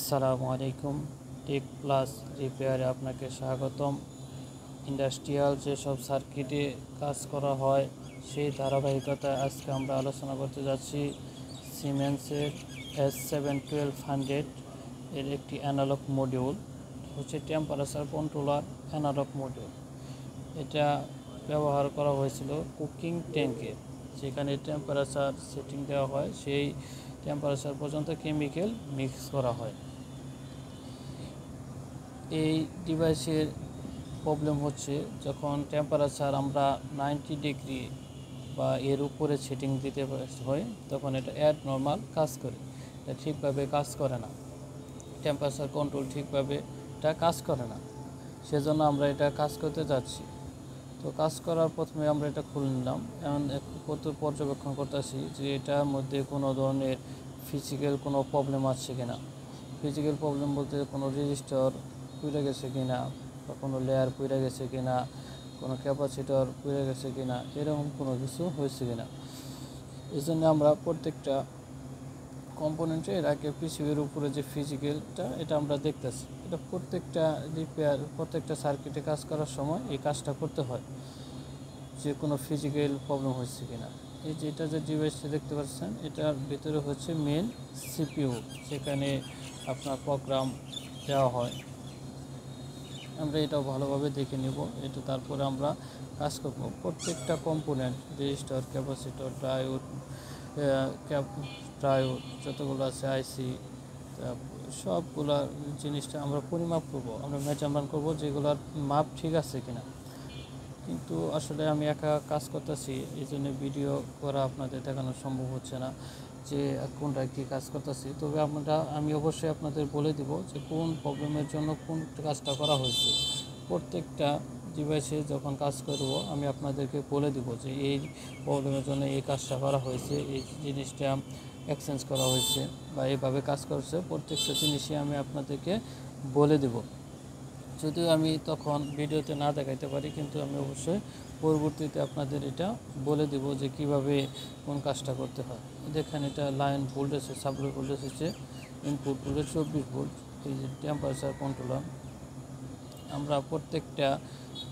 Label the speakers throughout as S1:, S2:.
S1: আসসালামু আলাইকুম। Take plus রিপেয়ারে আপনাকে স্বাগতম। ইন্ডাস্ট্রিয়াল যেসব সার্কিটে কাজ করা হয় সেই ধারাবাহিকতায় আজকে আমরা আলোচনা করতে যাচ্ছি সিমেন্সের S7-1200 এর একটি অ্যানালগ মডিউল হচ্ছে টেম্পারেচার কন্ট্রোলার অ্যানালগ মডিউল। এটা ব্যবহার করা হয়েছিল কুকিং ট্যাঙ্কে, যেখানে টেম্পারেচার সেটিং দেওয়া হয়, সেই টেম্পারেচার পর্যন্ত কেমিক্যাল মিক্স করা হয়। এই ডিভাইসের প্রবলেম হচ্ছে যখন টেম্পারেচার আমরা 90 ডিগ্রি বা এর উপরে সেটিং দিতে হয় তখন এটা নর্মাল কাজ করে, এটা ঠিকভাবে কাজ করে না, টেম্পারেচার কন্ট্রোল ঠিকভাবে এটা কাজ করে না। সেজন্য আমরা এটা কাজ করতে যাচ্ছি। তো কাজ করার প্রথমে আমরা এটা খুলে নিলাম, এমন পর্যবেক্ষণ করতেছি যে এটার মধ্যে কোনো ধরনের ফিজিক্যাল কোনো প্রবলেম আছে কিনা। ফিজিক্যাল প্রবলেম বলতে কোনো রেজিস্টার পুড়ে গেছে কিনা, বা কোনো লেয়ার পুড়ে গেছে কিনা, কোনো ক্যাপাসিটর পুড়ে গেছে কিনা, এরকম কোনো কিছু হয়েছে কিনা। এই জন্য আমরা প্রত্যেকটা কম্পোনেন্টে এর আগে পিসিবির উপরে যে ফিজিক্যালটা এটা আমরা দেখতেছি। এটা প্রত্যেকটা রিপেয়ার, প্রত্যেকটা সার্কিটে কাজ করার সময় এই কাজটা করতে হয়, যে কোনো ফিজিক্যাল প্রবলেম হচ্ছে কিনা। এই যে এটা যে ডিভাইসটা দেখতে পাচ্ছেন, এটার ভিতরে হচ্ছে মেন সিপিইউ, যেখানে আপনার প্রোগ্রাম দেওয়া হয়। আমরা এটাও ভালোভাবে দেখে নেব, এটা তারপরে আমরা কাজ করব। প্রত্যেকটা কম্পোনেন্ট, রেজিস্টার, ক্যাপাসিটর, ডায়োড যতগুলো আছে, আইসি, সবগুলা জিনিসটা আমরা পরিমাপ করব, আমরা মেজারমেন্ট করব যেগুলোর মাপ ঠিক আছে কিনা। কিন্তু আসলে আমি একা কাজ করতেছি, এই জন্য ভিডিও করা আপনাদের দেখানো সম্ভব হচ্ছে না যে কোনটা কী কাজ করতেছি। তবে আমি অবশ্যই আপনাদের বলে দিব যে কোন প্রবলেমের জন্য কোন কাজটা করা হয়েছে। প্রত্যেকটা ডিভাইসে যখন কাজ করব আমি আপনাদেরকে বলে দিব যে এই প্রবলেমের জন্য এই কাজটা করা হয়েছে, এই জিনিসটা এক্সচেঞ্জ করা হয়েছে বা এইভাবে কাজ করছে। প্রত্যেকটা জিনিসই আমি আপনাদেরকে বলে দেব। যদিও আমি তখন ভিডিওতে না দেখাইতে পারি, কিন্তু আমি অবশ্যই পরবর্তীতে আপনাদের এটা বলে দেব যে কিভাবে কোন কাজটা করতে হয়। দেখেন, এটা লাইন ভোল্টেজ, সাপ্লাই ভোল্টেজ হচ্ছে ইনপুট ভোল্টেজ 24 ভোল্ট। এই যে টেম্পারেচার কন্ট্রোলার আমরা প্রত্যেকটা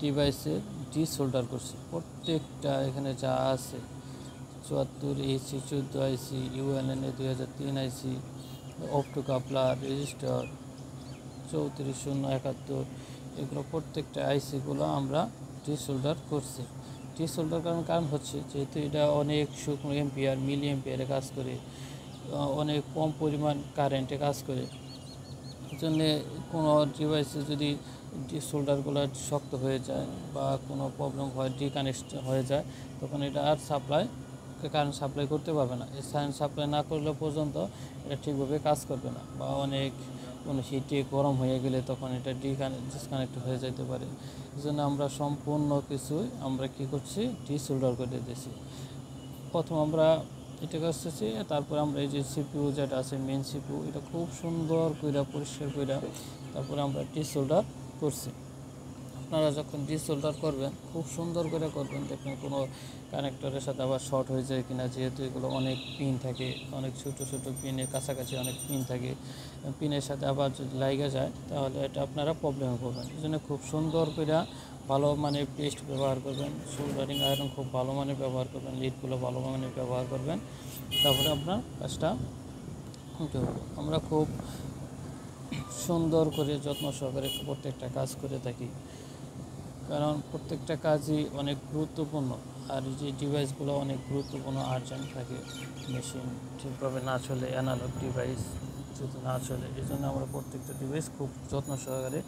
S1: ডিভাইসে ডিসোল্ডার করছি। প্রত্যেকটা এখানে যা আছে 74 AC, 14 আইসি, UNNA 2003 আইসি, অপটো কাপলার, রেজিস্টার 340171, এগুলো প্রত্যেকটা আইসিগুলো আমরা ডিসোল্ডার করছি। ডিসোল্ডার করার কারণ হচ্ছে যেহেতু এটা অনেক শুকনো এম্পিয়ার, মিলি এম্পিয়ারে কাজ করে, অনেক কম পরিমাণ কারেন্টে কাজ করে। এই জন্যে কোনো ডিভাইসে যদি ডিসোল্ডারগুলো শক্ত হয়ে যায় বা কোনো প্রবলেম হয়, ডিকানেক্ট হয়ে যায়, তখন এটা আর কারেন্ট সাপ্লাই করতে পারবে না। এই কারেন্ট সাপ্লাই না করলে পর্যন্ত এটা ঠিকভাবে কাজ করবে না, বা অনেক কোনো হিটে গরম হয়ে গেলে তখন এটা ডিসকানেক্ট হয়ে যেতে পারে। এই জন্য আমরা সম্পূর্ণ কিছুই আমরা কী করছি, ডিসোল্ডার করে দিয়েছি। প্রথম আমরা এটা করতেছি, তারপরে আমরা এই যে সিপিইউ যেটা আছে, মেন সিপিইউ, এটা খুব সুন্দর করে পরিষ্কার করে তারপরে আমরা ডিসোল্ডার করছি। আপনারা যখন ডিসোল্ডার করবেন খুব সুন্দর করে করবেন, দেখবেন কোনো কানেক্টরের সাথে আবার শর্ট হয়ে যায় কিনা, যেহেতু এগুলো অনেক পিন থাকে, অনেক ছোটো ছোটো পিনের কাছাকাছি অনেক পিন থাকে, পিনের সাথে আবার যদি লাগা যায় তাহলে এটা আপনারা প্রবলেমে পড়বেন। এই জন্য খুব সুন্দর করে ভালো মানের পেস্ট ব্যবহার করবেন, সোল্ডারিং আয়রন খুব ভালো মানের ব্যবহার করবেন, লিডগুলো ভালো মানের ব্যবহার করবেন, তারপরে আপনার কাজটা করতে হবে। আমরা খুব সুন্দর করে যত্ন সহকারে প্রত্যেকটা কাজ করে থাকি, কারণ প্রত্যেকটা কাজই অনেক গুরুত্বপূর্ণ। আর যে ডিভাইসগুলো অনেক গুরুত্বপূর্ণ, আর্জেন্ট থাকে, মেশিন ঠিকভাবে না চলে, অ্যানালগ ডিভাইস যদি না চলে, এই জন্য আমরা প্রত্যেকটা ডিভাইস খুব যত্ন সহকারে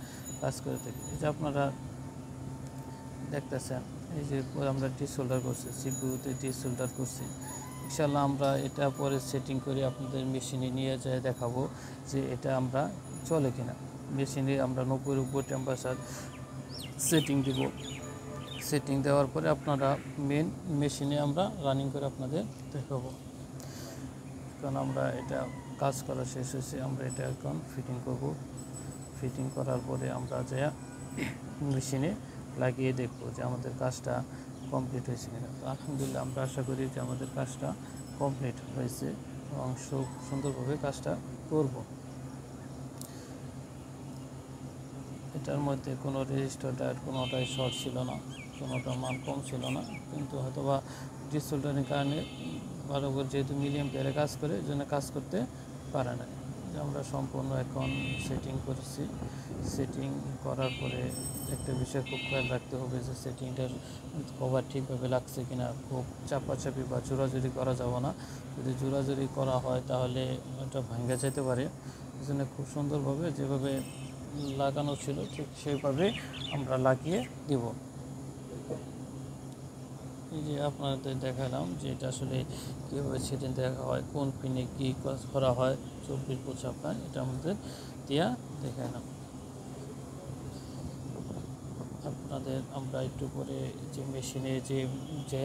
S1: কাজ করে থাকি। এই যে আপনারা দেখতেছেন, এই যে আমরা ডিসোল্ডার করছি, সিপিইউতে ডিসোল্ডার করছি। ইনশাল্লাহ আমরা এটা পরে সেটিং করে আপনাদের মেশিনে নিয়ে যেয়ে দেখাবো যে এটা আমরা চলে কিনা। মেশিনে আমরা 90-এর উপর টেম্পারেচার সেটিং দিব। সেটিং দেওয়ার পরে আপনারা মেন মেশিনে আমরা রানিং করে আপনাদের দেখাবো। কারণ আমরা এটা কাজ করা শেষ হয়েছে, আমরা এটা এখন ফিটিং করব। ফিটিং করার পরে আমরা যা মেশিনে লাগিয়ে দেখব যে আমাদের কাজটা কমপ্লিট হয়েছে কিনা। তো আলহামদুলিল্লাহ, আমরা আশা করি যে আমাদের কাজটা কমপ্লিট হয়েছে এবং সুন্দরভাবে কাজটা করব। এটার মধ্যে কোনো রেজিস্টার ডায়োড কোনোটাই শর্ট ছিল না, কোনোটা মান কম ছিল না, কিন্তু হয়তোবা ডিসোল্ডারের কারণে ভালো করে যেহেতু মিলিয়াম পেয়ারে কাজ করে এই জন্য কাজ করতে পারে না। আমরা সম্পূর্ণ এখন সেটিং করেছি। সেটিং করার পরে একটা বিষয় খুব খেয়াল রাখতে হবে যে সেটিংটার কভার ঠিকভাবে লাগছে কিনা। খুব চাপাচাপি বা জোরাজুরি করা যাবে না, যদি জোরাজুরি করা হয় তাহলে ওটা ভাঙা যেতে পারে। এই জন্য খুব সুন্দরভাবে যেভাবে লাগানো ছিল ঠিক সেইভাবে আমরা লাগিয়ে দেব। এই যে আপনাদের দেখালাম যে এটা আসলে কীভাবে সেটিং দেখা হয়, কোন পিনে কী কাজ করা হয় 24/56 এটা আমাদের দিয়া দেখালাম আপনাদের। আমরা একটু পরে যে মেশিনে যে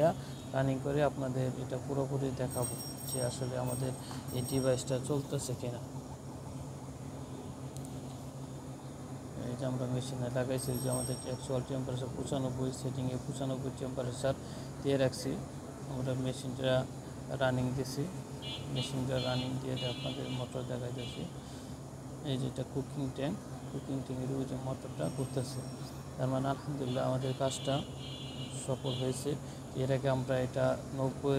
S1: রানিং করে আপনাদের এটা পুরোপুরি দেখাবো যে আসলে আমাদের এই ডিভাইসটা চলতেছে কিনা। এই যে আমরা মেশিনে লাগাইছি যে আমাদের অ্যাকচুয়াল টেম্পারেচার 95, সেটিংয়ে 95 টেম্পারেচার দিয়ে রাখছি। আমরা মেশিনটা রানিং দিছি, মেশিনটা রানিং দিয়ে আপনাদের মোটর দেখাইতেছি। এই যেটা কুকিং ট্যাঙ্কের ওই যে মোটরটা ঘুরতেছে, তার মানে আলহামদুলিল্লাহ আমাদের কাজটা সফল হয়েছে। এর আগে আমরা এটা 90